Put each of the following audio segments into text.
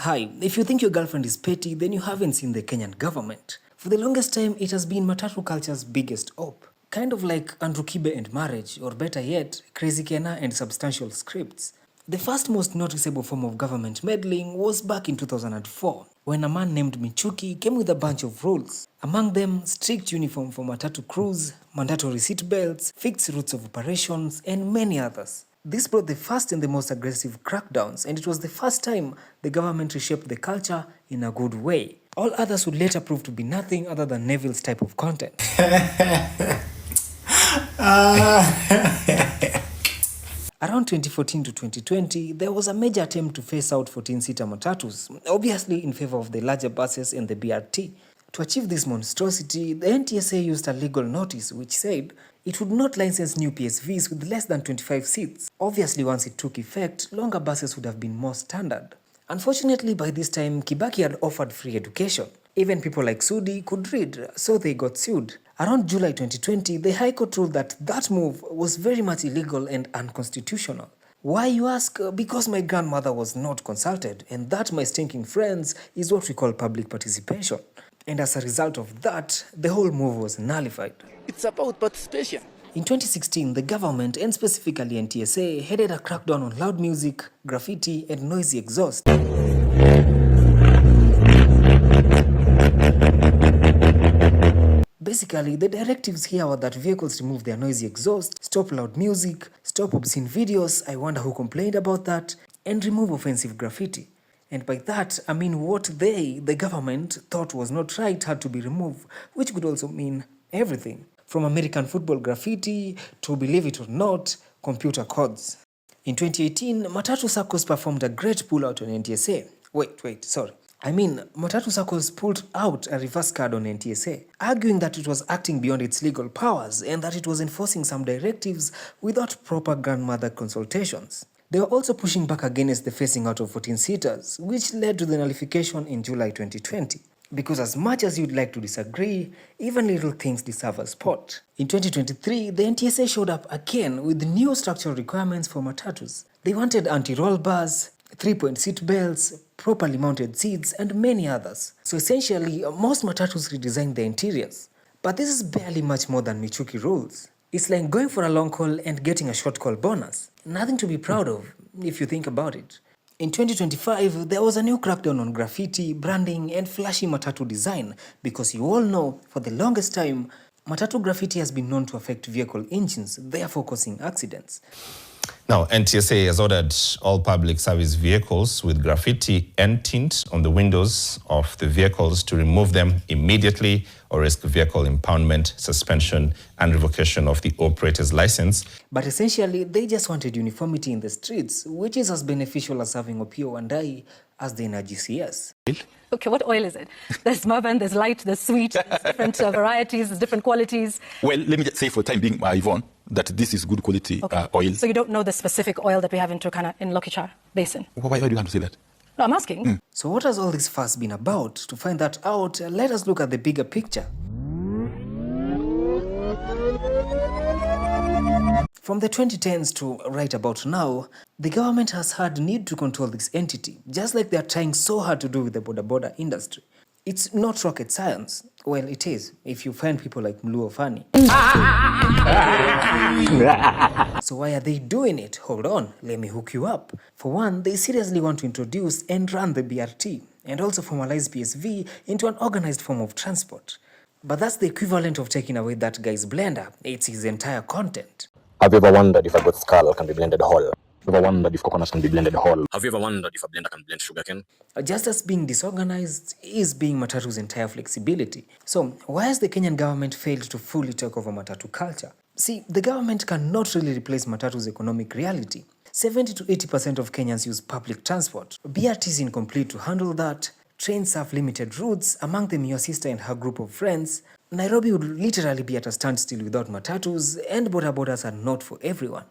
Hi, if you think your girlfriend is petty, then you haven't seen the Kenyan government. For the longest time, it has been Matatu culture's biggest hope. Kind of like Andrew Kibe and marriage, or better yet, Crazy Kena and substantial scripts. The first most noticeable form of government meddling was back in 2004, when a man named Michuki came with a bunch of rules. Among them, strict uniform for Matatu crews, mandatory seat belts, fixed routes of operations, and many others. This brought the first and the most aggressive crackdowns, and it was the first time the government reshaped the culture in a good way. All others would later prove to be nothing other than Neville's type of content. Around 2014 to 2020, there was a major attempt to phase out 14-seater Matatus, obviously in favor of the larger buses and the BRT. To achieve this monstrosity, the NTSA used a legal notice which said it would not license new PSVs with less than 25 seats. Obviously, once it took effect, longer buses would have been more standard. Unfortunately, by this time, Kibaki had offered free education. Even people like Sudi could read, so they got sued. Around July 2020, the High Court ruled that that move was very much illegal and unconstitutional. Why, you ask? Because my grandmother was not consulted, and that, my stinking friends, is what we call public participation. And as a result of that, the whole move was nullified. It's about participation. In 2016, the government, and specifically NTSA, headed a crackdown on loud music, graffiti, and noisy exhaust. Basically, the directives here were that vehicles remove their noisy exhaust, stop loud music, stop obscene videos, I wonder who complained about that, and remove offensive graffiti. And by that, I mean what they, the government, thought was not right had to be removed, which could also mean everything. From American football graffiti to, believe it or not, computer codes. In 2018, Matatu Circles performed a great pullout on NTSA. Matatu Circles pulled out a reverse card on NTSA, arguing that it was acting beyond its legal powers and that it was enforcing some directives without proper grandmother consultations. They were also pushing back against the phasing out of 14-seaters, which led to the nullification in July 2020. Because as much as you'd like to disagree, even little things deserve a spot. In 2023, the NTSA showed up again with new structural requirements for Matatus. They wanted anti-roll bars, 3-point seat belts, properly mounted seats, and many others. So essentially, most Matatus redesigned their interiors. But this is barely much more than Michuki rules. It's like going for a long haul and getting a short call bonus. Nothing to be proud of, if you think about it. In 2025, there was a new crackdown on graffiti, branding, and flashy Matatu design, because you all know, for the longest time, Matatu graffiti has been known to affect vehicle engines, therefore causing accidents. Now, NTSA has ordered all public service vehicles with graffiti and tint on the windows of the vehicles to remove them immediately or risk vehicle impoundment, suspension, and revocation of the operator's license. But essentially, they just wanted uniformity in the streets, which is as beneficial as having Opio and I as the Energy CS. Okay, what oil is it? There's Mervyn, there's light, there's sweet, there's different varieties, there's different qualities. Well, let me just say for the time being, Yvonne, that this is good quality oil. So you don't know the specific oil that we have in Turkana, in Lokichar Basin? Why do you have to say that? No, I'm asking. So what has all this fuss been about? To find that out, let us look at the bigger picture. From the 2010s to right about now, the government has had need to control this entity, just like they are trying so hard to do with the border industry. It's not rocket science. Well, it is, if you find people like Mluo funny. So why are they doing it? Hold on, let me hook you up. For one, they seriously want to introduce and run the BRT, and also formalize PSV into an organized form of transport. But that's the equivalent of taking away that guy's blender. It's his entire content. Have you ever wondered if a goat's skull can be blended whole? Have you ever wondered if coconuts can be blended whole? Have you ever wondered if a blender can blend sugarcane? Just as being disorganized is being Matatu's entire flexibility. So why has the Kenyan government failed to fully take over Matatu culture? See, the government cannot really replace Matatu's economic reality. 70 to 80% of Kenyans use public transport. BRT is incomplete to handle that. Trains have limited routes, among them your sister and her group of friends. Nairobi would literally be at a standstill without Matatus, and borders are not for everyone.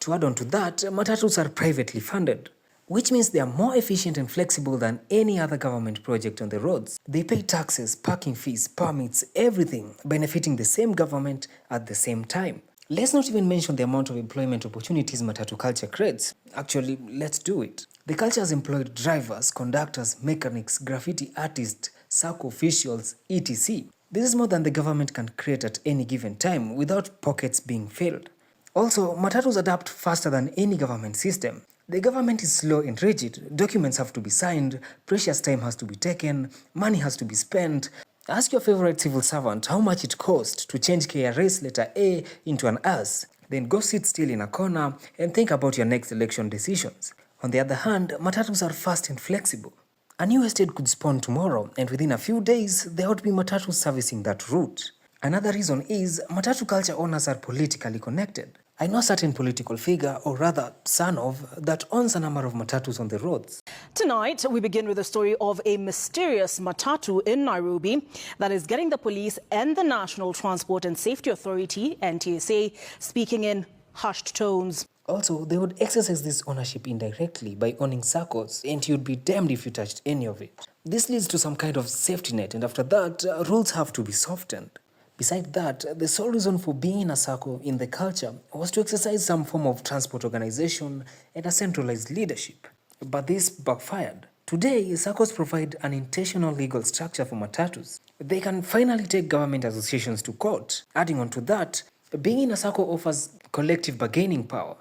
To add on to that, Matatus are privately funded, which means they are more efficient and flexible than any other government project on the roads. They pay taxes, parking fees, permits, everything, benefiting the same government at the same time. Let's not even mention the amount of employment opportunities Matatu culture creates. Actually, let's do it. The culture has employed drivers, conductors, mechanics, graffiti artists, circle officials, etc. This is more than the government can create at any given time without pockets being filled. Also, Matatus adapt faster than any government system. The government is slow and rigid, documents have to be signed, precious time has to be taken, money has to be spent. Ask your favorite civil servant how much it cost to change KRA's letter A into an S, then go sit still in a corner and think about your next election decisions. On the other hand, Matatus are fast and flexible. A new estate could spawn tomorrow, and within a few days, there would be Matatus servicing that route. Another reason is Matatu culture owners are politically connected. I know a certain political figure, or rather son of, that owns a number of Matatus on the roads. Tonight, we begin with the story of a mysterious Matatu in Nairobi that is getting the police and the National Transport and Safety Authority, NTSA, speaking in hushed tones. Also, they would exercise this ownership indirectly by owning circles, and you'd be damned if you touched any of it. This leads to some kind of safety net, and after that, rules have to be softened. Besides that, the sole reason for being in a circle in the culture was to exercise some form of transport organization and a centralized leadership. But this backfired. Today, circles provide an intentional legal structure for Matatus. They can finally take government associations to court. Adding on to that, being in a circle offers collective bargaining power.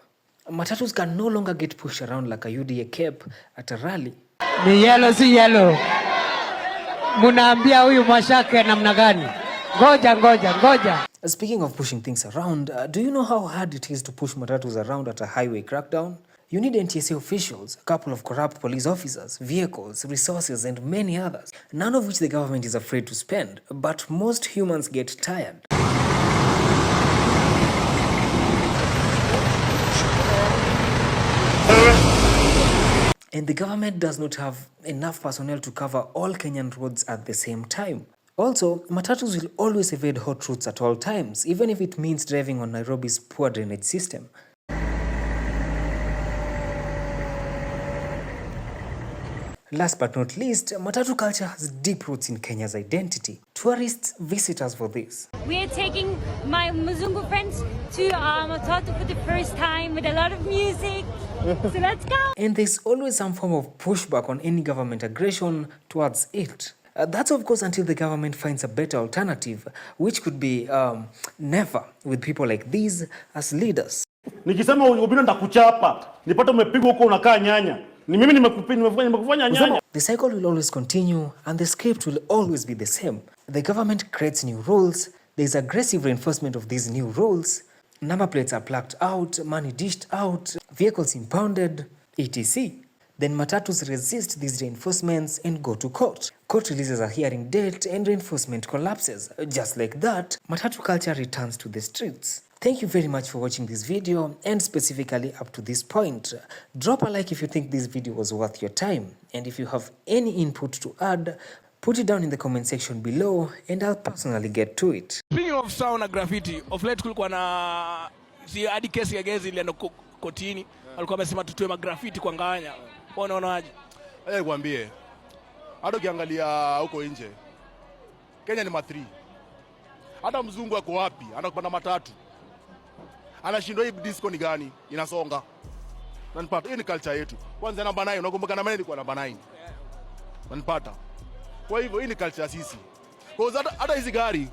Matatus can no longer get pushed around like a UDA cape at a rally. Ni yellow si yellow. Munaambia huyu mashake namna gani? Ngoja. Speaking of pushing things around, do you know how hard it is to push Matatus around at a highway crackdown? You need NTSA officials, a couple of corrupt police officers, vehicles, resources, and many others, none of which the government is afraid to spend, but most humans get tired. And the government does not have enough personnel to cover all Kenyan roads at the same time. Also, Matatus will always evade hot routes at all times, even if it means driving on Nairobi's poor drainage system. Last but not least, Matatu culture has deep roots in Kenya's identity. Tourists visit us for this. We are taking my Mzungu friends to Matatu for the first time with a lot of music. So let's go! And there's always some form of pushback on any government aggression towards it. That's of course until the government finds a better alternative, which could be never, with people like these as leaders. Nikisema ubina nitakuchapa, nipata umepigwa huko unakaa nyanya. Ni mimi nimekufanya nyanya. The cycle will always continue and the script will always be the same. The government creates new rules, there's aggressive reinforcement of these new rules, number plates are plucked out, money dished out, vehicles impounded, etc. Then Matatus resist these reinforcements and go to court. Court releases a hearing date and reinforcement collapses. Just like that, Matatu culture returns to the streets. Thank you very much for watching this video and specifically up to this point. Drop a like if you think this video was worth your time. And if you have any input to add, put it down in the comment section below and I'll personally get to it. Speaking of sound and graffiti, of late kulikuwa na hadi kesi ya gezi ile kotini. Alikuwa amesema tutoe magraffiti kwa nganya. Unaonaje? Kwambie. Hata ukiangalia huko nje. Kenya ni ma3. Hata mzungu ako wapi? Anakupanda matatu. Anashindwa hii disco ni gani? Inasonga. Nanipata. Hii ni culture yetu. Kwanza namba 9, unakumbuka namba 9 ilikuwa namba 9. Nanipata. Kwa hivyo hii ni culture sisi. Kwa sababu hata hizi gari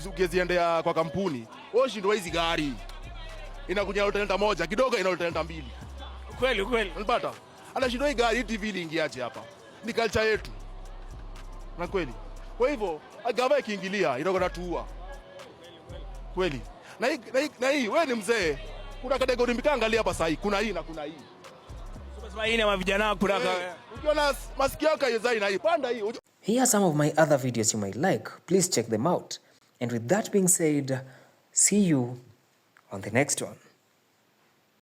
tukiziendea kwa kampuni, wao shindwa hizi gari. Inakuja talenta moja, kidogo ina talenta 2. Kweli. Nanipata. Anashindwa hii gari TV iliingiaje hapa? Ni culture yetu. Na kweli. Kwa hivyo, agava ikiingilia inakwenda tuua. Kweli. Na hii wewe ni mzee. Kuna kategori mbili angalia hapa sasa, kuna hii na kuna hii. Sasa hii ni vijana kuna ukiona masikio yako yezai na hii panda hii. Here are some of my other videos you might like. Please check them out. And with that being said, see you on the next one.